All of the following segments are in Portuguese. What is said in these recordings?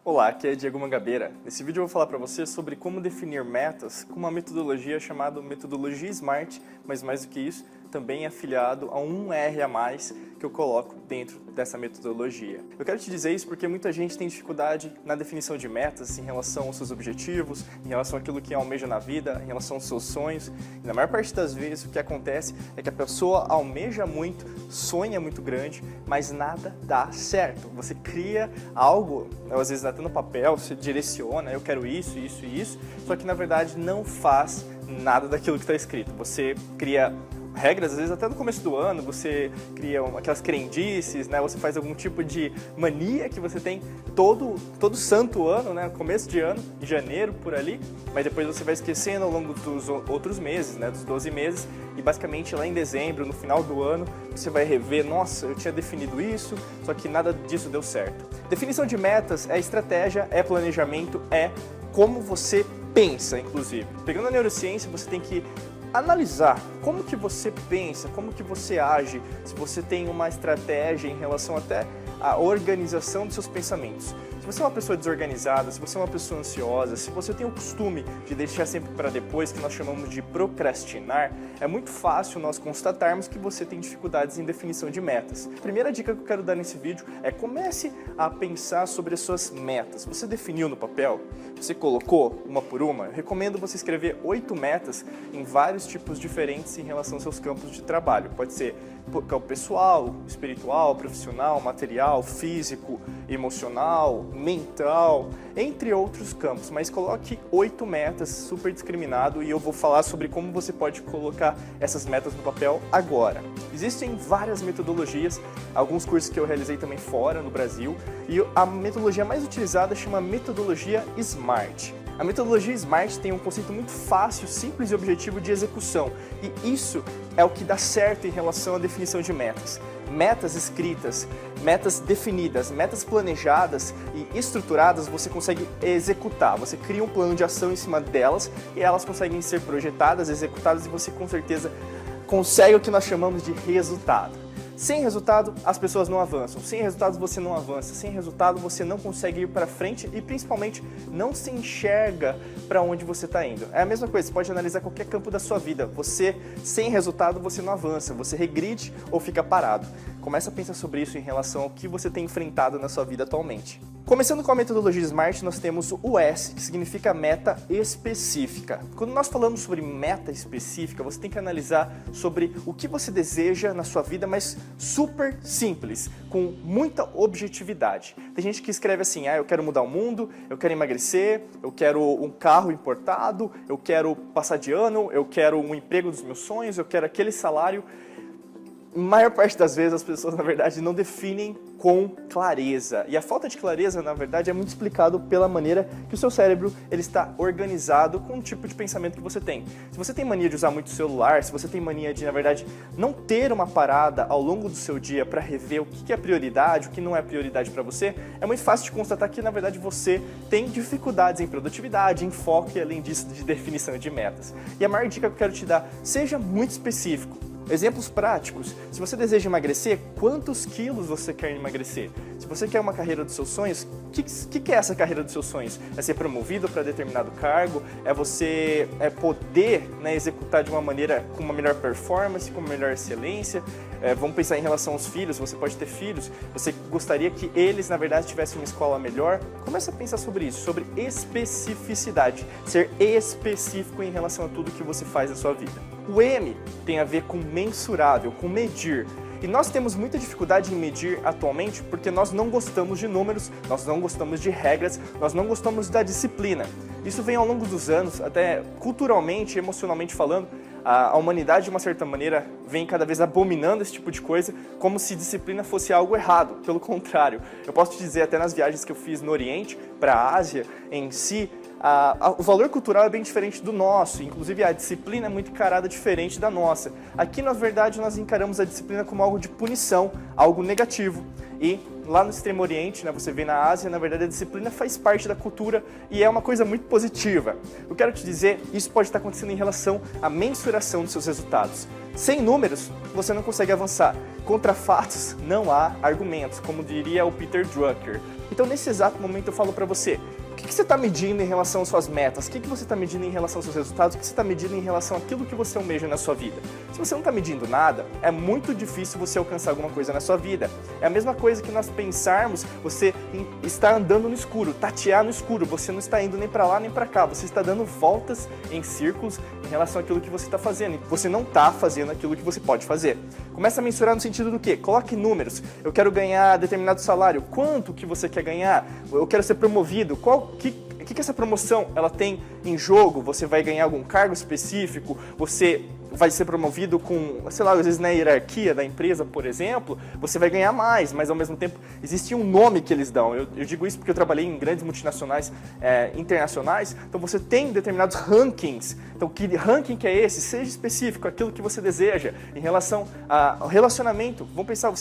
Olá, aqui é Diego Mangabeira. Nesse vídeo eu vou falar para você sobre como definir metas com uma metodologia chamada metodologia SMART, mas mais do que isso, também é afiliado a um R a mais que eu coloco dentro dessa metodologia. Eu quero te dizer isso porque muita gente tem dificuldade na definição de metas em relação aos seus objetivos, em relação àquilo que almeja na vida, em relação aos seus sonhos. E na maior parte das vezes o que acontece é que a pessoa almeja muito, sonha muito grande, mas nada dá certo. Você cria algo, às vezes até no papel, você direciona, eu quero isso, isso e isso, só que na verdade não faz nada daquilo que está escrito. Você cria regras, às vezes até no começo do ano, você cria aquelas crendices, né? Você faz algum tipo de mania que você tem todo santo ano, né? Começo de ano, em janeiro, por ali, mas depois você vai esquecendo ao longo dos outros meses, né? Dos 12 meses, e basicamente lá em dezembro, no final do ano, você vai rever, nossa, eu tinha definido isso, só que nada disso deu certo. Definição de metas é estratégia, é planejamento, é como você pensa, inclusive. Pegando a neurociência, você tem que analisar como que você pensa, como que você age, se você tem uma estratégia em relação até à organização dos seus pensamentos. Se você é uma pessoa desorganizada, se você é uma pessoa ansiosa, se você tem o costume de deixar sempre para depois, que nós chamamos de procrastinar, é muito fácil nós constatarmos que você tem dificuldades em definição de metas. A primeira dica que eu quero dar nesse vídeo é comece a pensar sobre as suas metas. Você definiu no papel? Você colocou uma por uma? Eu recomendo você escrever 8 metas em vários tipos diferentes em relação aos seus campos de trabalho. Pode ser campo pessoal, espiritual, profissional, material, físico, emocional, mental, entre outros campos, mas coloque 8 metas super discriminado e eu vou falar sobre como você pode colocar essas metas no papel agora. Existem várias metodologias, alguns cursos que eu realizei também fora, no Brasil, e a metodologia mais utilizada chama metodologia SMART. A metodologia SMART tem um conceito muito fácil, simples e objetivo de execução, e isso é o que dá certo em relação à definição de metas. Metas escritas, metas definidas, metas planejadas e estruturadas você consegue executar. Você cria um plano de ação em cima delas e elas conseguem ser projetadas, executadas e você com certeza consegue o que nós chamamos de resultado. Sem resultado, as pessoas não avançam. Sem resultados, você não avança. Sem resultado, você não consegue ir para frente e, principalmente, não se enxerga para onde você está indo. É a mesma coisa, você pode analisar qualquer campo da sua vida. Você, sem resultado, você não avança. Você regride ou fica parado. Comece a pensar sobre isso em relação ao que você tem enfrentado na sua vida atualmente. Começando com a metodologia SMART, nós temos o S, que significa meta específica. Quando nós falamos sobre meta específica, você tem que analisar sobre o que você deseja na sua vida, mas super simples, com muita objetividade. Tem gente que escreve assim, eu quero mudar o mundo, eu quero emagrecer, eu quero um carro importado, eu quero passar de ano, eu quero um emprego dos meus sonhos, eu quero aquele salário. A maior parte das vezes as pessoas, na verdade, não definem com clareza. E a falta de clareza, na verdade, é muito explicado pela maneira que o seu cérebro ele está organizado com o tipo de pensamento que você tem. Se você tem mania de usar muito o celular, se você tem mania de, na verdade, não ter uma parada ao longo do seu dia para rever o que é prioridade, o que não é prioridade para você, é muito fácil de constatar que, na verdade, você tem dificuldades em produtividade, em foco e, além disso, de definição de metas. E a maior dica que eu quero te dar, seja muito específico. Exemplos práticos, se você deseja emagrecer, quantos quilos você quer emagrecer? Se você quer uma carreira dos seus sonhos, o que é essa carreira dos seus sonhos? É ser promovido para determinado cargo? É você poder, né, executar de uma maneira com uma melhor performance, com uma melhor excelência? Vamos pensar em relação aos filhos, você pode ter filhos, você gostaria que eles, na verdade, tivessem uma escola melhor? Comece a pensar sobre isso, sobre especificidade, ser específico em relação a tudo que você faz na sua vida. O M tem a ver com mensurável, com medir. E nós temos muita dificuldade em medir atualmente porque nós não gostamos de números, nós não gostamos de regras, nós não gostamos da disciplina. Isso vem ao longo dos anos, até culturalmente, emocionalmente falando, a humanidade de uma certa maneira vem cada vez abominando esse tipo de coisa, como se disciplina fosse algo errado. Pelo contrário, eu posso te dizer até nas viagens que eu fiz no Oriente, para a Ásia em si, o valor cultural é bem diferente do nosso, inclusive a disciplina é muito encarada diferente da nossa. Aqui, na verdade, nós encaramos a disciplina como algo de punição, algo negativo. E lá no Extremo Oriente, né, você vê na Ásia, na verdade a disciplina faz parte da cultura e é uma coisa muito positiva. Eu quero te dizer, isso pode estar acontecendo em relação à mensuração dos seus resultados. Sem números, você não consegue avançar. Contra fatos, não há argumentos, como diria o Peter Drucker. Então, nesse exato momento, eu falo para você, o que você está medindo em relação às suas metas? O que você está medindo em relação aos seus resultados? O que você está medindo em relação àquilo que você almeja na sua vida? Se você não está medindo nada, é muito difícil você alcançar alguma coisa na sua vida. É a mesma coisa que nós pensarmos, você está andando no escuro, tatear no escuro, você não está indo nem para lá nem para cá, você está dando voltas em círculos em relação àquilo que você está fazendo. Você não está fazendo aquilo que você pode fazer. Começa a mensurar no sentido do quê? Coloque números. Eu quero ganhar determinado salário. Quanto que você quer ganhar? Eu quero ser promovido. O que essa promoção ela tem em jogo? Você vai ganhar algum cargo específico? Você vai ser promovido com, sei lá, às vezes na hierarquia da empresa, por exemplo, você vai ganhar mais, mas ao mesmo tempo existe um nome que eles dão. Eu digo isso porque eu trabalhei em grandes multinacionais internacionais, então você tem determinados rankings. Então, que ranking que é esse? Seja específico, aquilo que você deseja em relação ao relacionamento. Vamos pensar,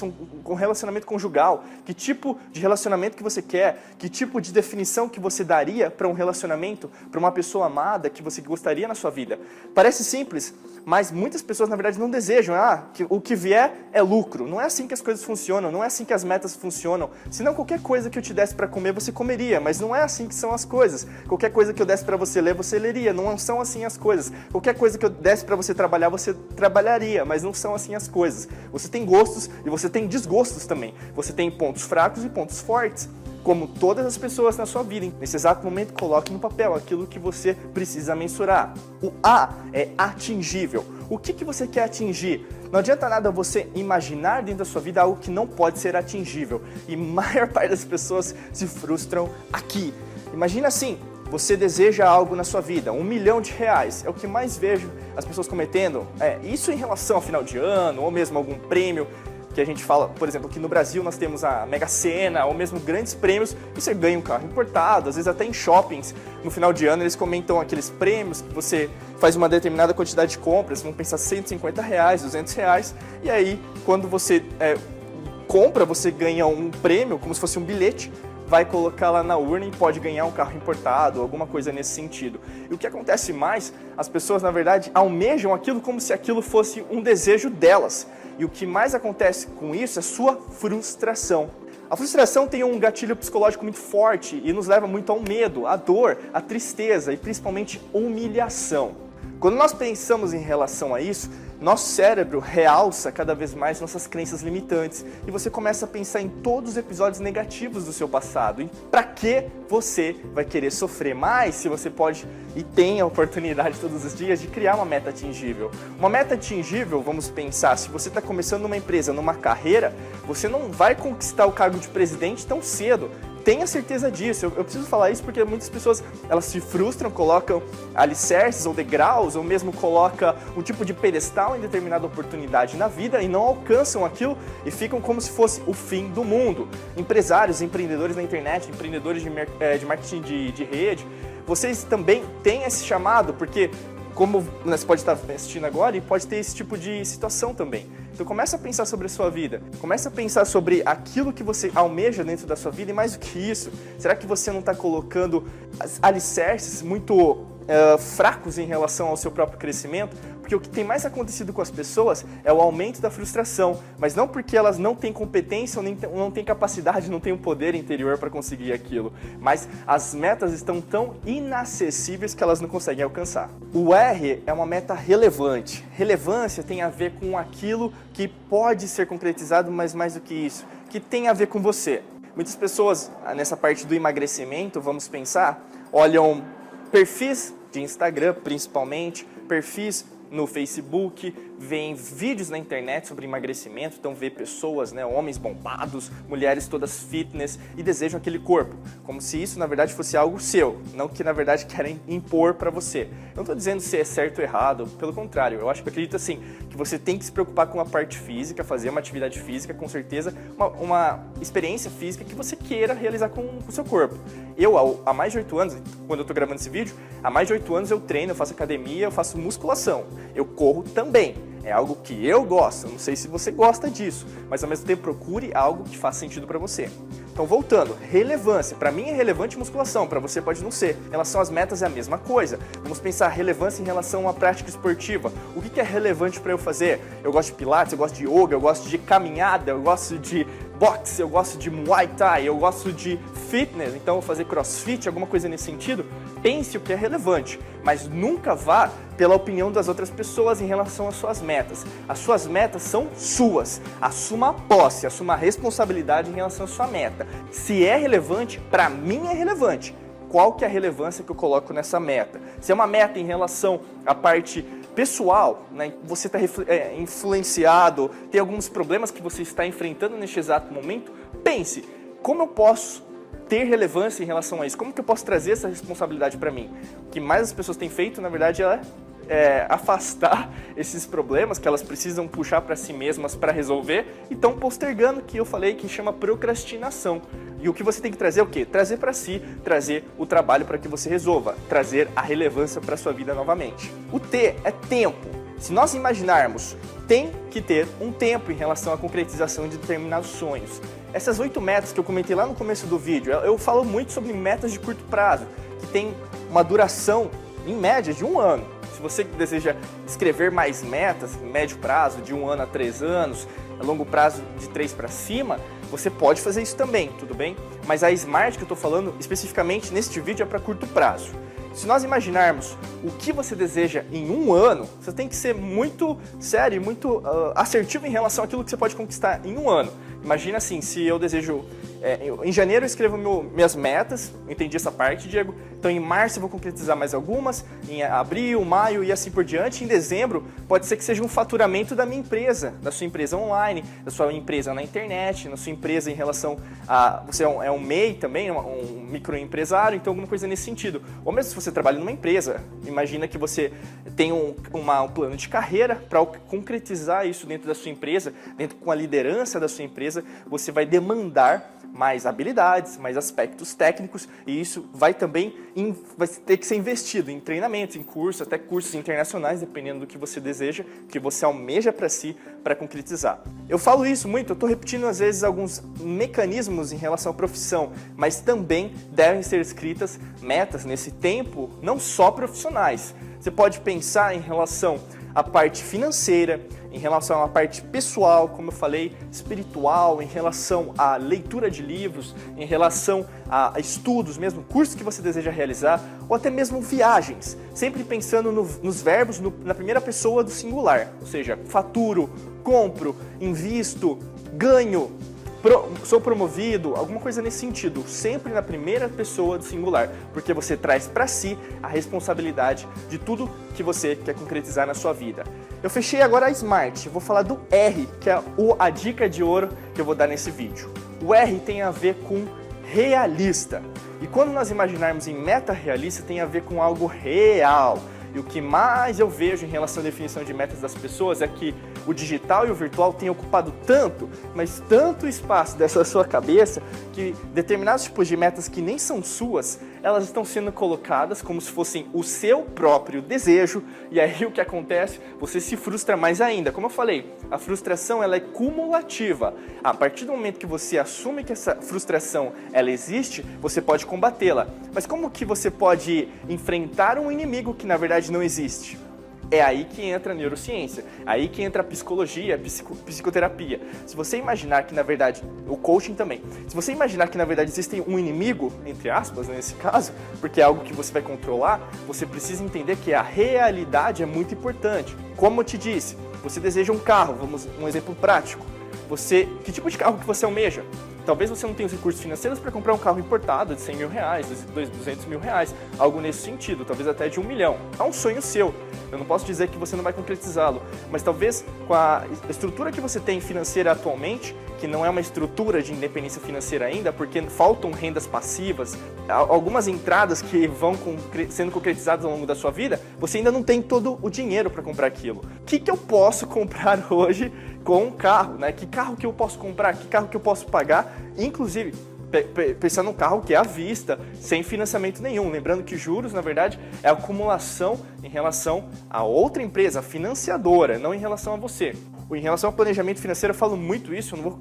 com relacionamento conjugal, que tipo de relacionamento que você quer, que tipo de definição que você daria para um relacionamento, para uma pessoa amada que você gostaria na sua vida. Parece simples, mas muitas pessoas, na verdade, não desejam. Que o que vier é lucro. Não é assim que as coisas funcionam, não é assim que as metas funcionam. Senão, qualquer coisa que eu te desse para comer, você comeria, mas não é assim que são as coisas. Qualquer coisa que eu desse para você ler, você leria. Não são assim as coisas. Qualquer coisa que eu desse para você trabalhar, você trabalharia, mas não são assim as coisas. Você tem gostos e você tem desgostos também. Você tem pontos fracos e pontos fortes. Como todas as pessoas na sua vida. Nesse exato momento, coloque no papel aquilo que você precisa mensurar. O A é atingível. O que você quer atingir? Não adianta nada você imaginar dentro da sua vida algo que não pode ser atingível. E a maior parte das pessoas se frustram aqui. Imagina assim, você deseja algo na sua vida, R$1 milhão. É o que mais vejo as pessoas cometendo. Isso em relação ao final de ano, ou mesmo algum prêmio. Que a gente fala, por exemplo, aqui no Brasil nós temos a Mega Sena, ou mesmo grandes prêmios, e você ganha um carro importado, às vezes até em shoppings. No final de ano eles comentam aqueles prêmios que você faz uma determinada quantidade de compras, vamos pensar R$150, R$200, e aí quando você compra, você ganha um prêmio, como se fosse um bilhete, vai colocar lá na urna e pode ganhar um carro importado, alguma coisa nesse sentido. E o que acontece mais, as pessoas na verdade almejam aquilo como se aquilo fosse um desejo delas. E o que mais acontece com isso é sua frustração. A frustração tem um gatilho psicológico muito forte e nos leva muito ao medo, à dor, à tristeza e principalmente humilhação. Quando nós pensamos em relação a isso, nosso cérebro realça cada vez mais nossas crenças limitantes e você começa a pensar em todos os episódios negativos do seu passado. E para que você vai querer sofrer mais se você pode e tem a oportunidade todos os dias de criar uma meta atingível? Uma meta atingível, vamos pensar, se você está começando numa empresa, numa carreira, você não vai conquistar o cargo de presidente tão cedo. Tenha certeza disso. Eu preciso falar isso porque muitas pessoas elas se frustram, colocam alicerces ou degraus, ou mesmo colocam um tipo de pedestal em determinada oportunidade na vida e não alcançam aquilo e ficam como se fosse o fim do mundo. Empresários, empreendedores na internet, empreendedores de marketing de rede, vocês também têm esse chamado, porque como você pode estar assistindo agora e pode ter esse tipo de situação também. Então começa a pensar sobre a sua vida, começa a pensar sobre aquilo que você almeja dentro da sua vida e mais do que isso, será que você não está colocando alicerces muito fracos em relação ao seu próprio crescimento? Porque o que tem mais acontecido com as pessoas é o aumento da frustração, mas não porque elas não têm competência ou não têm capacidade, não têm o poder interior para conseguir aquilo, mas as metas estão tão inacessíveis que elas não conseguem alcançar. O R é uma meta relevante. Relevância tem a ver com aquilo que pode ser concretizado, mas mais do que isso, que tem a ver com você. Muitas pessoas, nessa parte do emagrecimento, vamos pensar, olham perfis de Instagram, principalmente, perfis no Facebook, veem vídeos na internet sobre emagrecimento, então vê pessoas, homens bombados, mulheres todas fitness e desejam aquele corpo, como se isso na verdade fosse algo seu, não que na verdade querem impor para você. Eu não estou dizendo se é certo ou errado, pelo contrário, eu acredito assim, que você tem que se preocupar com a parte física, fazer uma atividade física, com certeza, uma experiência física que você queira realizar com o seu corpo. Eu, há mais de 8 anos, quando eu estou gravando esse vídeo, há mais de 8 anos eu treino, eu faço academia, eu faço musculação, eu corro também. É algo que eu gosto, não sei se você gosta disso, mas ao mesmo tempo procure algo que faça sentido para você. Então voltando, relevância. Para mim é relevante musculação, para você pode não ser. Em relação às metas é a mesma coisa. Vamos pensar relevância em relação à prática esportiva. O que é relevante para eu fazer? Eu gosto de pilates, eu gosto de yoga, eu gosto de caminhada, eu gosto de boxe, eu gosto de Muay Thai, eu gosto de fitness, então eu vou fazer crossfit, alguma coisa nesse sentido. Pense o que é relevante, mas nunca vá pela opinião das outras pessoas em relação às suas metas. As suas metas são suas. Assuma a posse, assuma a responsabilidade em relação à sua meta. Se é relevante, para mim é relevante. Qual que é a relevância que eu coloco nessa meta? Se é uma meta em relação à parte pessoal, né, você está influenciado, tem alguns problemas que você está enfrentando neste exato momento, pense, como eu posso ter relevância em relação a isso? Como que eu posso trazer essa responsabilidade para mim? O que mais as pessoas têm feito, na verdade, é afastar esses problemas que elas precisam puxar para si mesmas para resolver e estão postergando, que eu falei que chama procrastinação. E o que você tem que trazer é o quê? Trazer para si, trazer o trabalho para que você resolva, trazer a relevância para a sua vida novamente. O T é tempo. Se nós imaginarmos, tem que ter um tempo em relação à concretização de determinados sonhos. Essas 8 metas que eu comentei lá no começo do vídeo, eu falo muito sobre metas de curto prazo, que tem uma duração, em média, de 1 ano. Se você deseja escrever mais metas, médio prazo, de 1 ano a 3 anos, a longo prazo de 3 para cima, você pode fazer isso também, tudo bem? Mas a SMART que eu estou falando especificamente neste vídeo é para curto prazo. Se nós imaginarmos o que você deseja em 1 ano, você tem que ser muito sério, muito assertivo em relação àquilo que você pode conquistar em 1 ano. Imagina assim, se eu desejo... em janeiro eu escrevo minhas metas, entendi essa parte, Diego. Então em março eu vou concretizar mais algumas, em abril, maio e assim por diante. Em dezembro pode ser que seja um faturamento da minha empresa, da sua empresa online, da sua empresa na internet, da sua empresa em relação a... Você é um MEI também, um microempresário, então alguma coisa nesse sentido. Ou mesmo se você trabalha numa empresa, imagina que você tem um plano de carreira para concretizar isso dentro da sua empresa, dentro com a liderança da sua empresa, você vai demandar mais habilidades, mais aspectos técnicos e isso vai também vai ter que ser investido em treinamentos, em cursos, até cursos internacionais, dependendo do que você deseja, que você almeja para si, para concretizar. Eu falo isso muito, eu estou repetindo às vezes alguns mecanismos em relação à profissão, mas também devem ser escritas metas nesse tempo, não só profissionais. Você pode pensar em relação à parte financeira, em relação à parte pessoal, como eu falei, espiritual, em relação à leitura de livros, em relação a estudos, mesmo cursos que você deseja realizar, ou até mesmo viagens, sempre pensando nos verbos na primeira pessoa do singular, ou seja, faturo, compro, invisto, ganho, sou promovido, alguma coisa nesse sentido, sempre na primeira pessoa do singular, porque você traz para si a responsabilidade de tudo que você quer concretizar na sua vida. Eu fechei agora a SMART, vou falar do R, que é a dica de ouro que eu vou dar nesse vídeo. O R tem a ver com realista, e quando nós imaginarmos em meta realista, tem a ver com algo real. E o que mais eu vejo em relação à definição de metas das pessoas é que o digital e o virtual têm ocupado tanto, mas tanto espaço dessa sua cabeça, que determinados tipos de metas que nem são suas, elas estão sendo colocadas como se fossem o seu próprio desejo, e aí o que acontece? Você se frustra mais ainda. Como eu falei, a frustração ela é cumulativa. A partir do momento que você assume que essa frustração ela existe, você pode combatê-la. Mas como que você pode enfrentar um inimigo que na verdade não existe? É aí que entra a neurociência, aí que entra a psicologia, a psicoterapia. Se você imaginar que, na verdade, o coaching também, se você imaginar que, na verdade, existe um inimigo, entre aspas, nesse caso, porque é algo que você vai controlar, você precisa entender que a realidade é muito importante. Como eu te disse, você deseja um carro, vamos um exemplo prático. Que tipo de carro que você almeja? Talvez você não tenha os recursos financeiros para comprar um carro importado de 100 mil reais, 200 mil reais, algo nesse sentido, talvez até de 1 milhão. É um sonho seu. Eu não posso dizer que você não vai concretizá-lo, mas talvez com a estrutura que você tem financeira atualmente, que não é uma estrutura de independência financeira ainda, porque faltam rendas passivas, algumas entradas que vão sendo concretizadas ao longo da sua vida, você ainda não tem todo o dinheiro para comprar aquilo. O que eu posso comprar hoje com um carro, né? Que carro que eu posso comprar? Que carro que eu posso pagar? Inclusive, pensar num carro que é à vista, sem financiamento nenhum. Lembrando que juros, na verdade, é a acumulação em relação a outra empresa, a financiadora, não em relação a você. Em relação ao planejamento financeiro, eu falo muito isso, eu não vou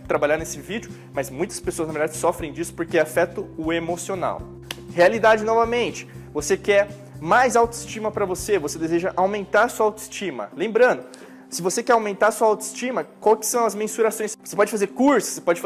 trabalhar nesse vídeo, mas muitas pessoas, na verdade, sofrem disso porque afeta o emocional. Realidade, novamente, você quer mais autoestima para você, você deseja aumentar sua autoestima. Lembrando, Se você quer aumentar a sua autoestima, quais são as mensurações? Você pode fazer cursos, você pode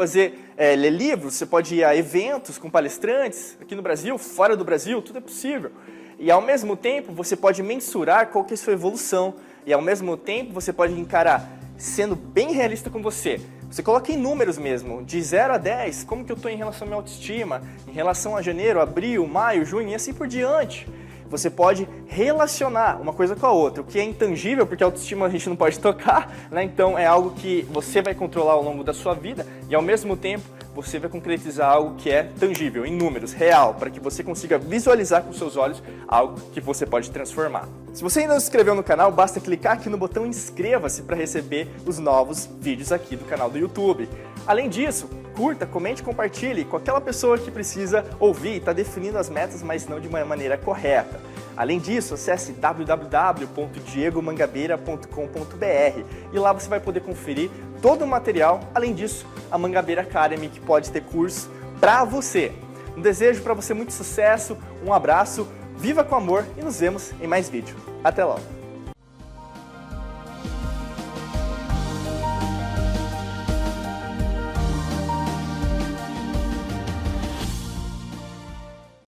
ler livros, você pode ir a eventos com palestrantes, aqui no Brasil, fora do Brasil, tudo é possível. E ao mesmo tempo, você pode mensurar qual que é a sua evolução. E ao mesmo tempo, você pode encarar, sendo bem realista com você. Você coloca em números mesmo, de 0 a 10, como que eu estou em relação à minha autoestima, em relação a janeiro, abril, maio, junho e assim por diante. Você pode relacionar uma coisa com a outra, o que é intangível, porque a autoestima a gente não pode tocar, né? Então é algo que você vai controlar ao longo da sua vida e ao mesmo tempo você vai concretizar algo que é tangível, em números, real, para que você consiga visualizar com seus olhos algo que você pode transformar. Se você ainda não se inscreveu no canal, basta clicar aqui no botão inscreva-se para receber os novos vídeos aqui do canal do YouTube. Além disso, curta, comente e compartilhe com aquela pessoa que precisa ouvir e está definindo as metas, mas não de uma maneira correta. Além disso, acesse www.diegomangabeira.com.br e lá você vai poder conferir todo o material. Além disso, a Mangabeira Academy, que pode ter curso para você. Um desejo para você muito sucesso, um abraço, viva com amor e nos vemos em mais vídeo. Até logo!